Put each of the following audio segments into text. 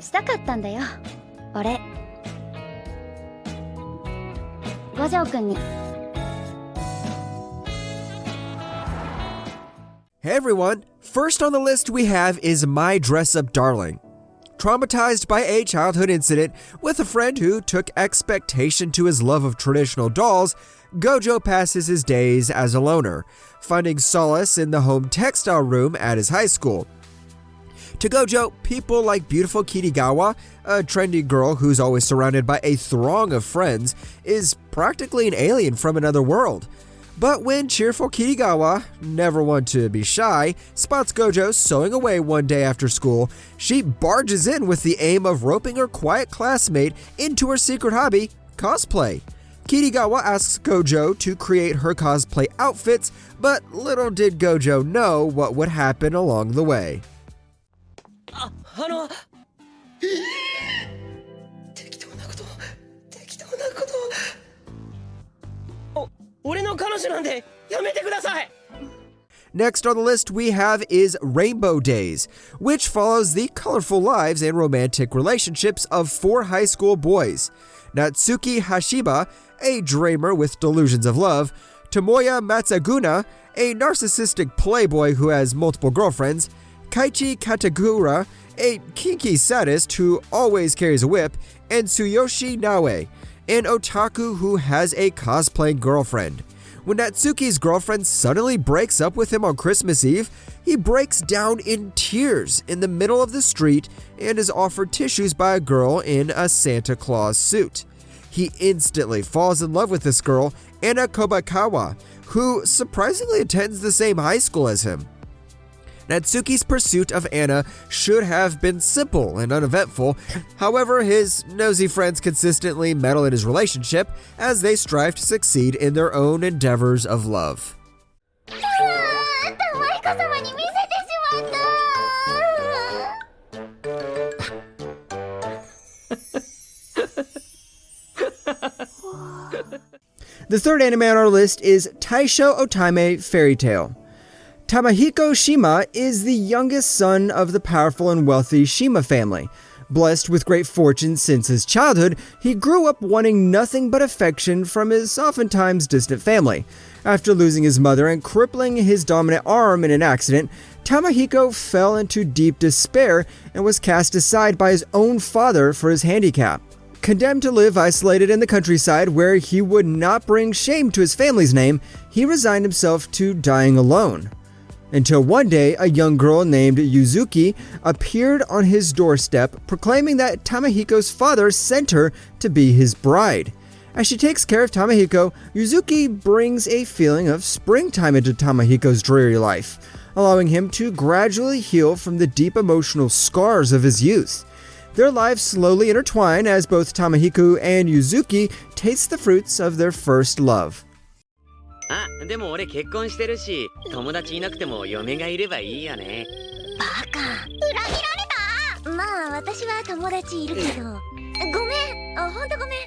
したかったんだよ。俺。五条くんに。Hey everyone! First on the list we have is My DressUp Darling. Traumatized by a childhood incident with a friend who took expectation to his love of traditional dolls, Gojo passes his days as a loner, finding solace in the home textile room at his high school. To Gojo, people like beautiful Kirigawa, a trendy girl who's always surrounded by a throng of friends, is practically an alien from another world. But when cheerful Kirigawa, never one to be shy, spots Gojo sewing away one day after school, she barges in with the aim of roping her quiet classmate into her secret hobby, cosplay. Kirigawa asks Gojo to create her cosplay outfits, but little did Gojo know what would happen along the way. 俺の彼女なんでやめてください。 Next on the list we have is Rainbow Days, which follows the colorful lives and romantic relationships of 4 high school boys. Natsuki Hashiba, a dreamer with delusions of love, Tomoya Matsaguna, a narcissistic playboy who has multiple girlfriends, Kaichi Katagura, a kinky sadist who always carries a whip, and Tsuyoshi Naue, an otaku who has a cosplaying girlfriend. When Natsuki's girlfriend suddenly breaks up with him on Christmas Eve, he breaks down in tears in the middle of the street and is offered tissues by a girl in a Santa Claus suit. He instantly falls in love with this girl, Anna Kobakawa, who surprisingly attends the same high school as him. Natsuki's pursuit of Anna should have been simple and uneventful. However, his nosy friends consistently meddle in his relationship as they strive to succeed in their own endeavors of love. The third anime on our list is Taishootame Fairytale. Tamahiko Shima is the youngest son of the powerful and wealthy Shima family. Blessed with great fortune since his childhood, he grew up wanting nothing but affection from his oftentimes distant family. After losing his mother and crippling his dominant arm in an accident, Tamahiko fell into deep despair and was cast aside by his own father for his handicap. Condemned to live isolated in the countryside where he would not bring shame to his family's name, he resigned himself to dying alone. Until one day, a young girl named Yuzuki appeared on his doorstep, proclaiming that Tamahiko's father sent her to be his bride. As she takes care of Tamahiko, Yuzuki brings a feeling of springtime into Tamahiko's dreary life, allowing him to gradually heal from the deep emotional scars of his youth. Their lives slowly intertwine as both Tamahiko and Yuzuki taste the fruits of their first love. あ、でも俺結婚してるし、友達いなくても嫁がいればいいよね。バカ。裏切られた。まあ私は友達いるけど。ごめん。ほんとごめん。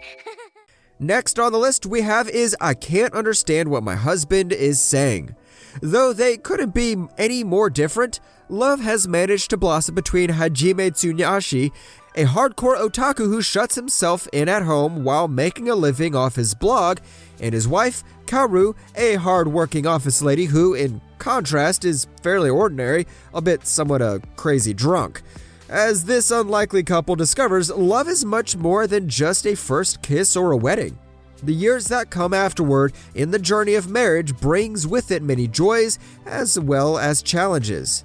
Next on the list we have is I Can't Understand What My Husband Is Saying. Though they couldn't be any more different, love has managed to blossom between Hajime Tsunashi, a hardcore otaku who shuts himself in at home while making a living off his blog, and his wife, Kaoru, a hard-working office lady who, in contrast, is fairly ordinary, albeit somewhat a crazy drunk. As this unlikely couple discovers, love is much more than just a first kiss or a wedding. The years that come afterward in the journey of marriage brings with it many joys as well as challenges.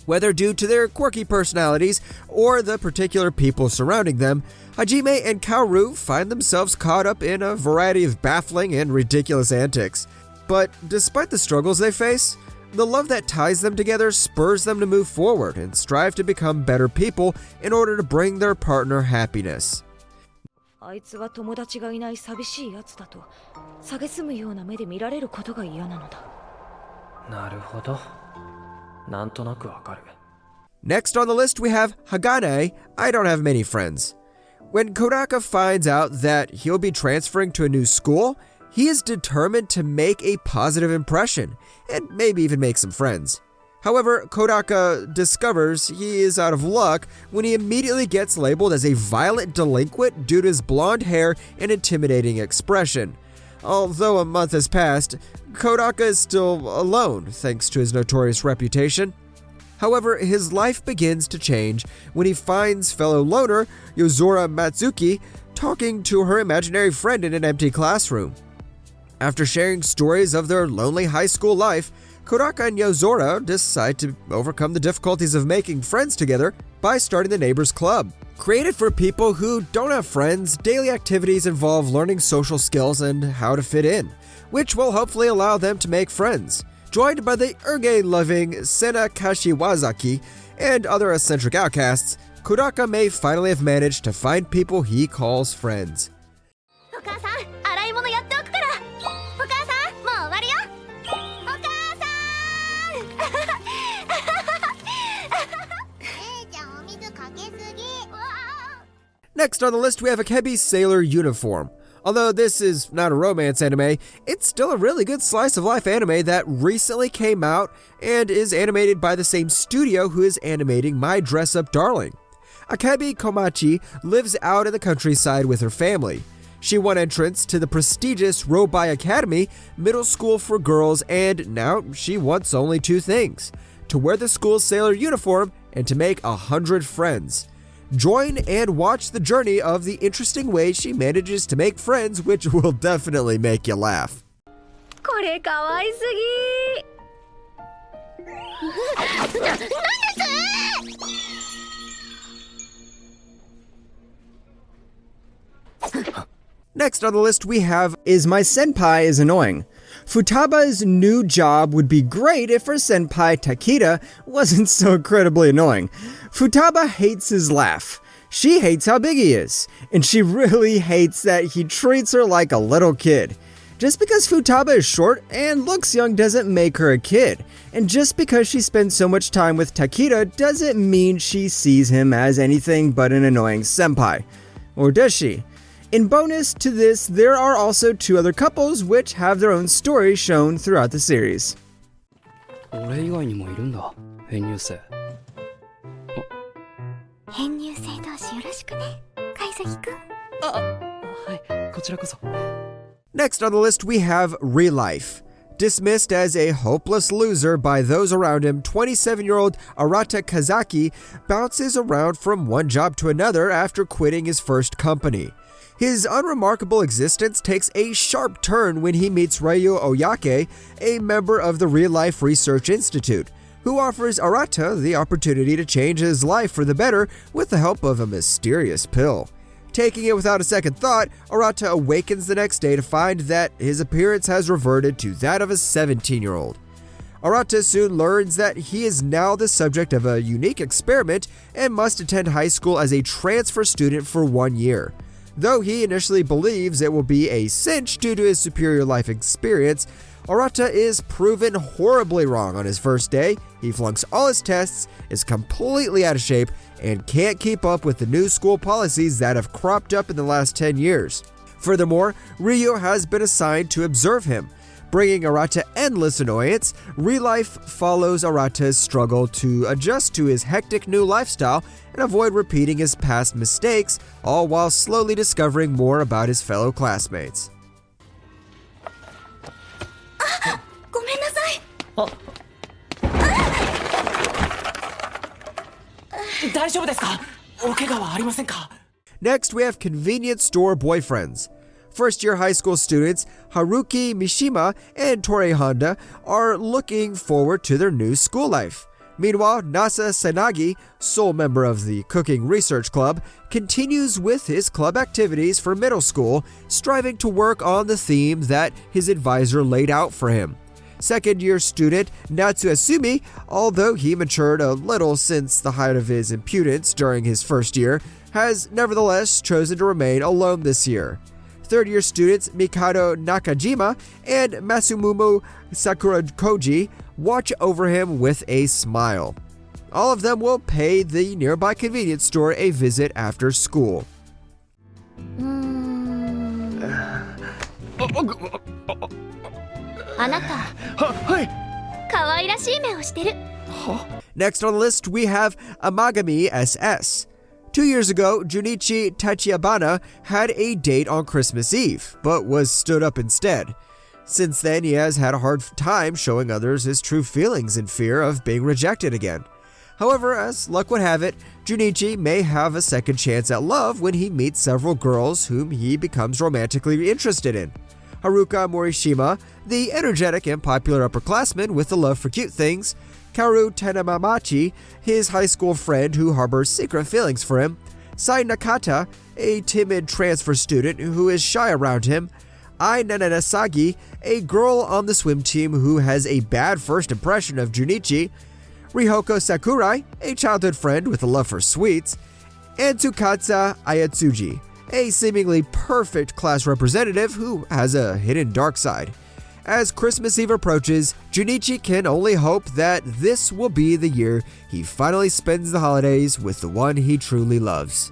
Whether due to their quirky personalities or the particular people surrounding them, Hajime and Kaoru find themselves caught up in a variety of baffling and ridiculous antics. But despite the struggles they face, the love that ties them together spurs them to move forward and strive to become better people in order to bring their partner happiness. あいつが友達がいない寂しいやつだと蔑むような目で見られることが嫌なのだ。なるほど。なんとなくわかる。Next on the list we have Hagane, I Don't Have Many Friends. When Kodaka finds out that he'll be transferring to a new school, he is determined to make a positive impression and maybe even make some friends. However, Kodaka discovers he is out of luck when he immediately gets labeled as a violent delinquent due to his blonde hair and intimidating expression. Although a month has passed, Kodaka is still alone thanks to his notorious reputation. However, his life begins to change when he finds fellow loner Yozora Matsuki talking to her imaginary friend in an empty classroom. After sharing stories of their lonely high school life, Kodaka and Yozora decide to overcome the difficulties of making friends together by starting the Neighbors Club. Created for people who don't have friends, daily activities involve learning social skills and how to fit in, which will hopefully allow them to make friends. Joined by the erge-loving Sena Kashiwazaki and other eccentric outcasts, Kodaka may finally have managed to find people he calls friends. お母さん、洗い物やっておくから。お母さん、もう終わるよ。お母さん。姉ちゃん、お水かけすぎ。Next on the list, we have Akebi's sailor uniform. Although this is not a romance anime, it's still a really good slice of life anime that recently came out and is animated by the same studio who is animating My DressUp Darling. Akebi Komachi lives out in the countryside with her family. She won entrance to the prestigious Robai Academy, middle school for girls, and now she wants only two things: to wear the school's sailor uniform and to make 100 friends. Join and watch the journey of the interesting ways she manages to make friends, which will definitely make you laugh. これかわいすぎ。なんです。 Next on the list we have is My Senpai is Annoying. Futaba's new job would be great if her senpai Takeda wasn't so incredibly annoying. Futaba hates his laugh. She hates how big he is. And she really hates that he treats her like a little kid. Just because Futaba is short and looks young doesn't make her a kid. And just because she spends so much time with Takeda doesn't mean she sees him as anything but an annoying senpai. Or does she? In bonus to this, there are also two other couples which have their own stories shown throughout the series. 俺以外にもいるんだ、編入生。編入生同士よろしくね、貝崎くん。はい、こちらこそ。Next on the list we have Real Life. Dismissed as a hopeless loser by those around him, 27-year-old Arata Kazaki bounces around from one job to another after quitting his first company. His unremarkable existence takes a sharp turn when he meets Ryu Oyake, a member of the Real Life Research Institute, who offers Arata the opportunity to change his life for the better with the help of a mysterious pill. Taking it without a second thought, Arata awakens the next day to find that his appearance has reverted to that of a 17-year-old. Arata soon learns that he is now the subject of a unique experiment and must attend high school as a transfer student for 1 year. Though he initially believes it will be a cinch due to his superior life experience, Arata is proven horribly wrong on his first day. He flunks all his tests, is completely out of shape, and can't keep up with the new school policies that have cropped up in the last 10 years. Furthermore, Ryu has been assigned to observe him. Bringing Arata endless annoyance, Real Life follows Arata's struggle to adjust to his hectic new lifestyle and avoid repeating his past mistakes, all while slowly discovering more about his fellow classmates. ごめんなさい。大丈夫ですか？お怪我はありませんか？ Next, we have convenience store boyfriends. First-year high school students Haruki Mishima and Torei Honda are looking forward to their new school life. Meanwhile, Nasa Sanagi, sole member of the Cooking Research Club, continues with his club activities for middle school, striving to work on the theme that his advisor laid out for him. Second-year student Natsu Asumi, although he matured a little since the height of his impudence during his first year, has nevertheless chosen to remain alone this year. Third-year students Mikado Nakajima and Masumumu Sakurakoji watch over him with a smile. All of them will pay the nearby convenience store a visit after school. あなた、はい。可愛らしい目をしてる。Next on the list, we have Amagami SS. 2 years ago, Junichi Tachibana had a date on Christmas Eve, but was stood up instead. Since then, he has had a hard time showing others his true feelings in fear of being rejected again. However, as luck would have it, Junichi may have a second chance at love when he meets several girls whom he becomes romantically interested in. Haruka Morishima, the energetic and popular upperclassman with a love for cute things, Kaoru Tenamamachi, his high school friend who harbors secret feelings for him, Sai Nakata, a timid transfer student who is shy around him, Ai Nananasagi, a girl on the swim team who has a bad first impression of Junichi, Rihoko Sakurai, a childhood friend with a love for sweets, and Tsukasa Ayatsuji, a seemingly perfect class representative who has a hidden dark side. As Christmas Eve approaches, Junichi can only hope that this will be the year he finally spends the holidays with the one he truly loves.